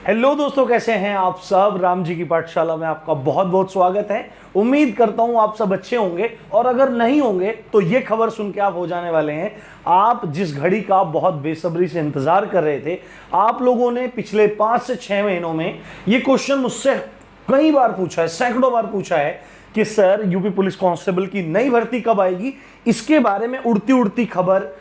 Hello दोस्तों, कैसे हैं आप सब। राम जी की पाठशाला में आपका बहुत बहुत स्वागत है। उम्मीद करता हूं आप सब अच्छे होंगे, और अगर नहीं होंगे तो ये खबर सुन के आप हो जाने वाले हैं। आप जिस घड़ी का बहुत बेसब्री से इंतजार कर रहे थे, आप लोगों ने पिछले 5 से 6 महीनों में ये क्वेश्चन मुझसे कई बार पूछा है, सैकड़ों बार पूछा है कि सर यूपी पुलिस कांस्टेबल की नई भर्ती कब आएगी। इसके बारे में उड़ती उड़ती खबर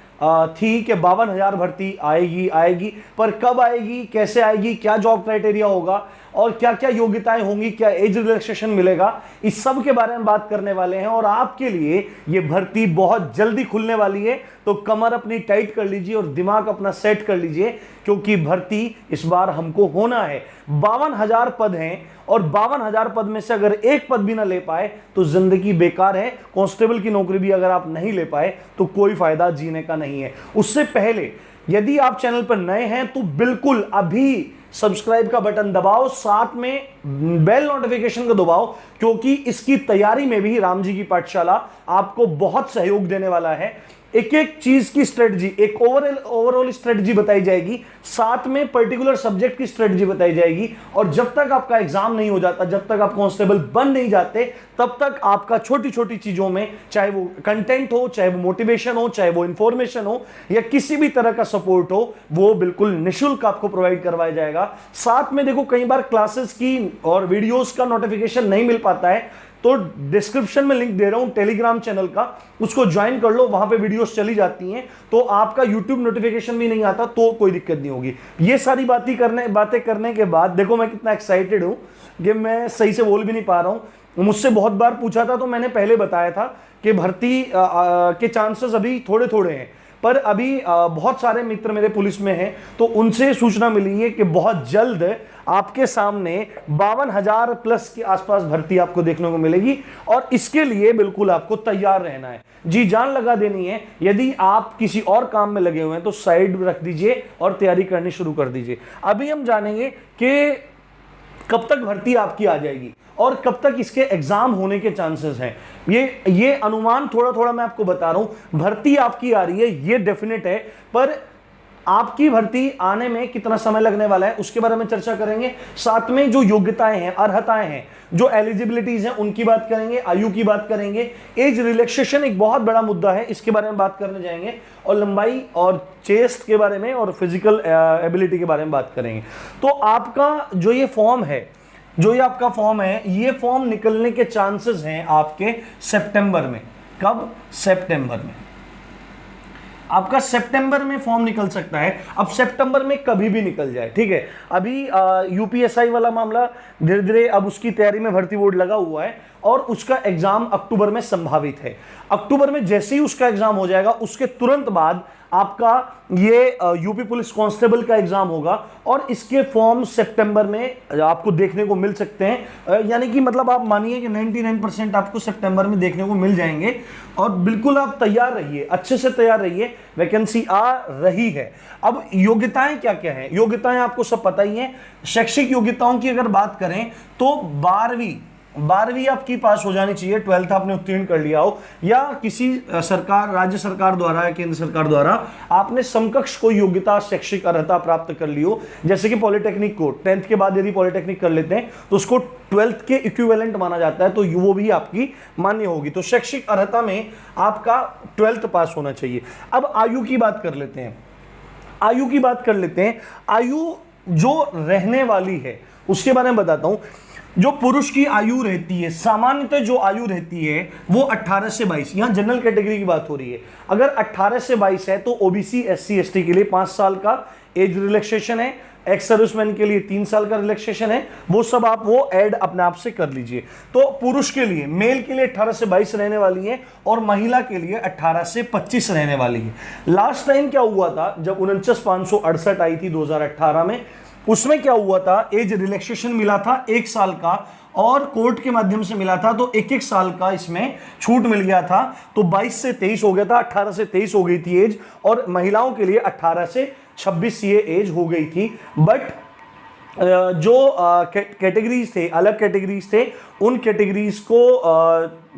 थी कि 52,000 भर्ती आएगी, पर कब आएगी, कैसे आएगी, क्या जॉब क्राइटेरिया होगा और क्या क्या योग्यताएं होंगी, क्या एज रिलैक्सेशन मिलेगा, इस सब के बारे में बात करने वाले हैं। और आपके लिए ये भर्ती बहुत जल्दी खुलने वाली है, तो कमर अपनी टाइट कर लीजिए और दिमाग अपना सेट कर लीजिए, क्योंकि भर्ती इस बार हमको होना है। 52,000 पद हैं, और 52,000 पद में से अगर एक पद भी ना ले पाए तो जिंदगी बेकार है। कांस्टेबल की नौकरी भी अगर आप नहीं ले पाए तो कोई फायदा जीने का नहीं है। उससे पहले यदि आप चैनल पर नए हैं तो बिल्कुल अभी सब्सक्राइब का बटन दबाओ, साथ में बेल नोटिफिकेशन को दबाओ, क्योंकि इसकी तैयारी में भी राम जी की पाठशाला आपको बहुत सहयोग देने वाला है। एक एक चीज की स्ट्रेटजी, एक ओवरऑल स्ट्रेटजी बताई जाएगी, साथ में पर्टिकुलर सब्जेक्ट की स्ट्रेटजी बताई जाएगी। और जब तक आपका एग्जाम नहीं हो जाता, जब तक आप कांस्टेबल बन नहीं जाते, तब तक आपका छोटी छोटी चीजों में, चाहे वो कंटेंट हो, चाहे वो मोटिवेशन हो, चाहे वो इंफॉर्मेशन हो, या किसी भी तरह का सपोर्ट हो, वो बिल्कुल निःशुल्क आपको प्रोवाइड करवाया जाएगा। साथ में देखो, कई बार क्लासेस की और वीडियोस का नोटिफिकेशन नहीं मिल पाता है, तो डिस्क्रिप्शन में लिंक दे रहा हूं टेलीग्राम चैनल का, उसको ज्वाइन कर लो। वहां पे वीडियोस चली जाती हैं, तो आपका यूट्यूब नोटिफिकेशन भी नहीं आता तो कोई दिक्कत नहीं होगी। ये सारी बातें करने के बाद देखो मैं कितना एक्साइटेड हूं कि मैं सही से बोल भी नहीं पा रहा हूं। मुझसे बहुत बार पूछा था, तो मैंने पहले बताया था कि भर्ती के चांसेस अभी थोड़े थोड़े हैं, पर अभी बहुत सारे मित्र मेरे पुलिस में हैं, तो उनसे सूचना मिली है कि बहुत जल्द आपके सामने 52,000 प्लस के आसपास भर्ती आपको देखने को मिलेगी। और इसके लिए बिल्कुल आपको तैयार रहना है, जी जान लगा देनी है। यदि आप किसी और काम में लगे हुए हैं तो साइड में रख दीजिए और तैयारी करनी शुरू कर दीजिए। अभी हम जानेंगे कि कब तक भर्ती आपकी आ जाएगी और कब तक इसके एग्जाम होने के चांसेस हैं। ये अनुमान थोड़ा थोड़ा मैं आपको बता रहा हूं। भर्ती आपकी आ रही है, ये डेफिनेट है, पर आपकी भर्ती आने में कितना समय लगने वाला है उसके बारे में चर्चा करेंगे। साथ में जो योग्यताएं हैं, अर्हताएं हैं, जो एलिजिबिलिटीज हैं, उनकी बात करेंगे, आयु की बात करेंगे। एज रिलैक्सेशन एक बहुत बड़ा मुद्दा है, इसके बारे में बात करने जाएंगे, और लंबाई और चेस्ट के बारे में और फिजिकल एबिलिटी के बारे में बात करेंगे। तो आपका जो ये फॉर्म है, ये फॉर्म निकलने के चांसेस हैं आपके सितंबर में। कब? सितंबर में। आपका सितंबर में फॉर्म निकल सकता है। अब सितंबर में कभी भी निकल जाए, ठीक है। अभी यूपीएसआई वाला मामला धीरे धीरे अब उसकी तैयारी में भर्ती बोर्ड लगा हुआ है, और उसका एग्जाम अक्टूबर में संभावित है। अक्टूबर में जैसे ही उसका एग्जाम हो जाएगा, उसके तुरंत बाद आपका ये यूपी पुलिस कांस्टेबल का एग्जाम होगा, और इसके फॉर्म सितंबर में आपको देखने को मिल सकते हैं। यानी कि मतलब आप मानिए कि 99% आपको सितंबर में देखने को मिल जाएंगे। और बिल्कुल आप तैयार रहिए, अच्छे से तैयार रहिए, वैकेंसी आ रही है। अब योग्यताएं क्या क्या हैं? योग्यताएं आपको सब पता ही है। शैक्षिक योग्यताओं की अगर बात करें तो 12वीं आपकी पास हो जानी चाहिए, 12th आपने उत्तीर्ण कर लिया हो, या किसी सरकार, राज्य सरकार द्वारा या केंद्र सरकार द्वारा आपने समकक्ष कोई योग्यता, शैक्षिक अर्हता प्राप्त कर ली हो। जैसे कि पॉलिटेक्निक को 10th के बाद यदि पॉलिटेक्निक कर लेते हैं तो उसको 12th के इक्विवेलेंट माना जाता है, तो वो भी आपकी मान्य होगी। तो शैक्षिक अर्हता में आपका 12th पास होना चाहिए। अब आयु की बात कर लेते हैं। आयु जो रहने वाली है उसके बारे में बताता हूं। जो पुरुष की आयु रहती है, सामान्यतः जो आयु रहती है वो 18 से 22, यहां जनरल कैटेगरी की बात हो रही है। अगर 18 से 22 है तो ओबीसी, एससी, एसटी के लिए 5 साल का एज रिलैक्सेशन है, एक्स सर्विसमैन के लिए 3 साल का रिलैक्सेशन है। वो सब आप वो ऐड अपने आप से कर लीजिए। तो पुरुष के लिए, मेल के लिए 18 से 22 रहने वाली है, और महिला के लिए 18 से 25 रहने वाली है। लास्ट टाइम क्या हुआ था, जब 49,568 आई थी 2018 में, उसमें क्या हुआ था, एज रिलैक्सेशन मिला था 1 साल का, और कोर्ट के माध्यम से मिला था, तो 1-1 साल का इसमें छूट मिल गया था। तो 22 से 23 हो गया था, 18 से 23 हो गई थी एज, और महिलाओं के लिए 18 से 26 ये एज हो गई थी। बट जो कैटेगरीज थे, अलग कैटेगरीज थे, उन कैटेगरीज को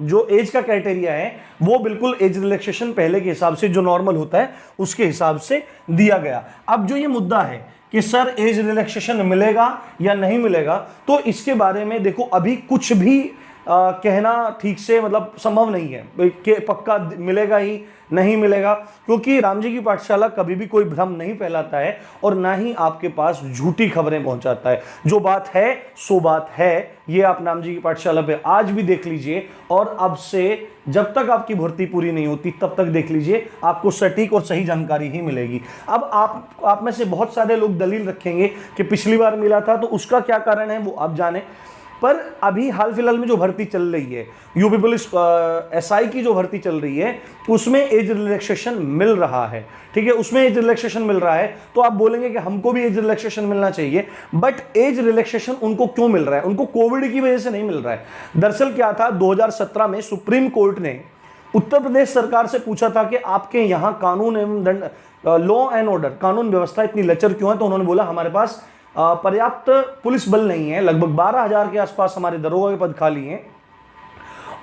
जो एज का क्राइटेरिया है वो बिल्कुल एज रिलैक्सेशन पहले के हिसाब से जो नॉर्मल होता है उसके हिसाब से दिया गया। अब जो ये मुद्दा है कि सर एज रिलैक्सेशन मिलेगा या नहीं मिलेगा, तो इसके बारे में देखो अभी कुछ भी कहना ठीक से मतलब संभव नहीं है कि पक्का मिलेगा ही नहीं मिलेगा, क्योंकि राम जी की पाठशाला कभी भी कोई भ्रम नहीं फैलाता है और ना ही आपके पास झूठी खबरें पहुंचाता है। जो बात है सो बात है, ये आप राम जी की पाठशाला पे आज भी देख लीजिए, और अब से जब तक आपकी भर्ती पूरी नहीं होती तब तक देख लीजिए, आपको सटीक और सही जानकारी ही मिलेगी। अब आप में से बहुत सारे लोग दलील रखेंगे कि पिछली बार मिला था तो उसका क्या कारण है वो आप जाने, पर अभी हाल फिलहाल में जो भर्ती चल रही है यूपी पुलिस एसआई की जो भर्ती चल रही है उसमें एज रिलैक्सेशन मिल रहा है, ठीक है, उसमें एज रिलैक्सेशन मिल रहा है। तो आप बोलेंगे कि हमको भी एज रिलैक्सेशन मिलना चाहिए, बट एज रिलैक्सेशन उनको क्यों मिल रहा है? उनको कोविड की वजह से नहीं मिल रहा है। दरअसल क्या था, 2017 में सुप्रीम कोर्ट ने उत्तर प्रदेश सरकार से पूछा था कि आपके यहाँ कानून एवं दंड, लॉ एंड ऑर्डर, कानून व्यवस्था इतनी लचर क्यों है? तो उन्होंने बोला हमारे पास पर्याप्त पुलिस बल नहीं है, लगभग 12,000 के आसपास हमारे दरोगा के पद खाली हैं,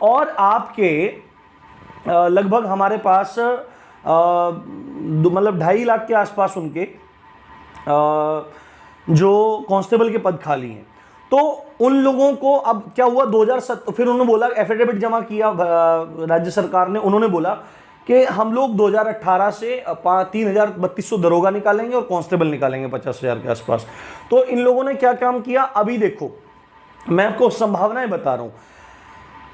और आपके लगभग हमारे पास मतलब 2.5 लाख के आसपास उनके जो कांस्टेबल के पद खाली हैं। तो उन लोगों को अब क्या हुआ, 2007 फिर उन्होंने बोला, एफिडेविट जमा किया राज्य सरकार ने, उन्होंने बोला कि हम लोग 2018 से 3,3200 दरोगा निकालेंगे और कांस्टेबल निकालेंगे 50,000 के आसपास। तो इन लोगों ने क्या काम किया, अभी देखो मैं आपको संभावनाएं बता रहा हूं,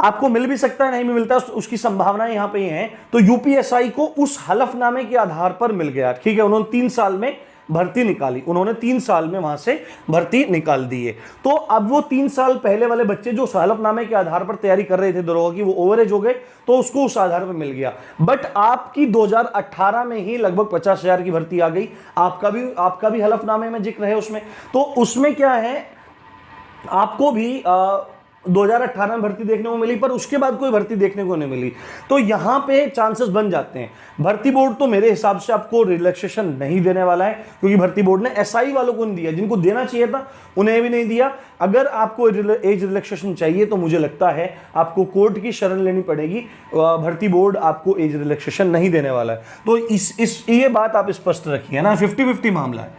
आपको मिल भी सकता है नहीं भी मिलता है, उसकी संभावनाएं यहां पे हैं। तो यूपीएसआई को उस हलफनामे के आधार पर मिल गया, ठीक है, उन्होंने 3 साल में भर्ती निकाली, उन्होंने 3 साल में वहां से भर्ती निकाल दी है। तो अब वो 3 साल पहले वाले बच्चे जो हलफनामे के आधार पर तैयारी कर रहे थे दरोगा की, वो ओवरेज हो गए, तो उसको उस आधार पर मिल गया। बट आपकी 2018 में ही लगभग 50,000 की भर्ती आ गई, आपका भी हलफनामे में जिक्र है उसमें। तो उसमें क्या है, आपको भी 2018 में भर्ती देखने को मिली, पर उसके बाद कोई भर्ती देखने को नहीं मिली। तो यहां पे चांसेस बन जाते हैं। भर्ती बोर्ड तो मेरे हिसाब से आपको रिलैक्सेशन नहीं देने वाला है, क्योंकि भर्ती बोर्ड ने एसआई वालों को नहीं दिया, जिनको देना चाहिए था उन्हें भी नहीं दिया। अगर आपको एज रिलैक्सेशन चाहिए तो मुझे लगता है आपको कोर्ट की शरण लेनी पड़ेगी, भर्ती बोर्ड आपको एज रिलैक्सेशन नहीं देने वाला है। तो ये बात आप स्पष्ट रखिए ना, 50-50 मामला है,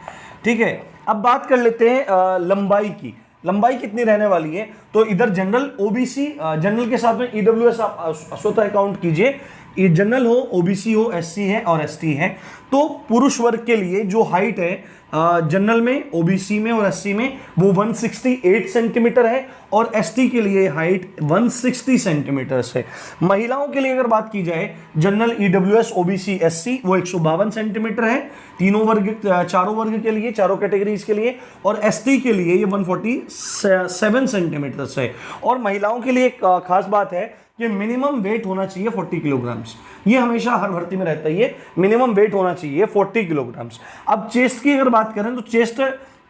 ठीक है। अब बात कर लेते हैं लंबाई की, लंबाई कितनी रहने वाली है। तो इधर जनरल, ओबीसी, जनरल के साथ में ईडब्ल्यूएस आप स्वतः काउंट कीजिए, ये जनरल हो, ओबीसी हो, एससी है और एसटी है। तो पुरुष वर्ग के लिए जो हाइट है जनरल में, ओबीसी में और एससी में वो 168 सेंटीमीटर है, और एसटी के लिए हाइट 160 सेंटीमीटर है। महिलाओं के लिए अगर बात की जाए, जनरल, ईडब्ल्यूएस, ओबीसी, एससी, वो 152 सेंटीमीटर है तीनों वर्ग, चारों वर्ग के लिए, चारों कैटेगरीज के लिए, और एसटी के लिए ये 147 सेंटीमीटर है। और महिलाओं के लिए एक खास बात है कि मिनिमम वेट होना चाहिए 40 किलोग्राम्स, ये हमेशा हर भर्ती में रहता है, ये मिनिमम वेट होना चाहिए 40 किलोग्राम्स। अब चेस्ट की अगर बात करें तो चेस्ट,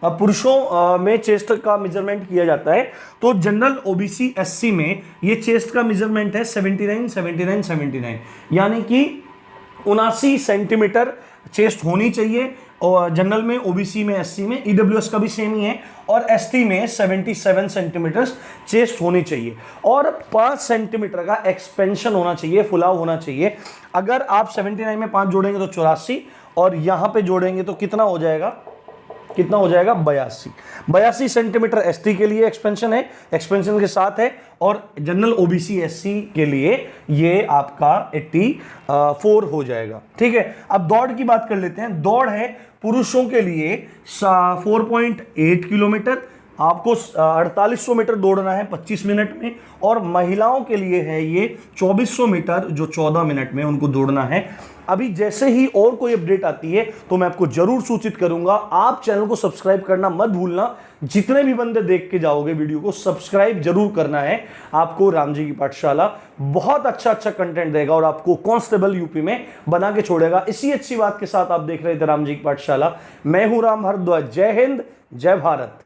पुरुषों में चेस्ट का मेजरमेंट किया जाता है। तो जनरल, ओबीसी, एससी में ये चेस्ट का मेजरमेंट है 79, यानी कि 79 सेंटीमीटर चेस्ट होनी चाहिए। और जनरल में, ओबीसी में, एससी में, ईडब्ल्यूएस का भी सेम ही है, और एसटी में 77 सेंटीमीटर चेस्ट होनी चाहिए, और 5 सेंटीमीटर का एक्सपेंशन होना चाहिए, फुलाव होना चाहिए। अगर आप 79 में 5 जोड़ेंगे तो 84, और यहां पे जोड़ेंगे तो कितना हो जाएगा, 82 सेंटीमीटर एसटी के लिए एक्सपेंशन है, एक्सपेंशन के साथ है। और जनरल, ओबीसी, एससी के लिए ये आपका 84 हो जाएगा, ठीक है। अब दौड़ की बात कर लेते हैं। दौड़ है पुरुषों के लिए 4.8 किलोमीटर, आपको 4800 मीटर दौड़ना है 25 मिनट में, और महिलाओं के लिए है ये 2400 मीटर जो 14 मिनट में उनको दौड़ना है। अभी जैसे ही और कोई अपडेट आती है तो मैं आपको जरूर सूचित करूंगा। आप चैनल को सब्सक्राइब करना मत भूलना, जितने भी बंदे देख के जाओगे वीडियो को सब्सक्राइब जरूर करना है। आपको राम जी की पाठशाला बहुत अच्छा कंटेंट देगा और आपको कांस्टेबल यूपी में बना के छोड़ेगा। इसी अच्छी बात के साथ आप देख रहे थे राम जी की पाठशाला। मैं हूं राम भारद्वाज। जय हिंद, जय भारत।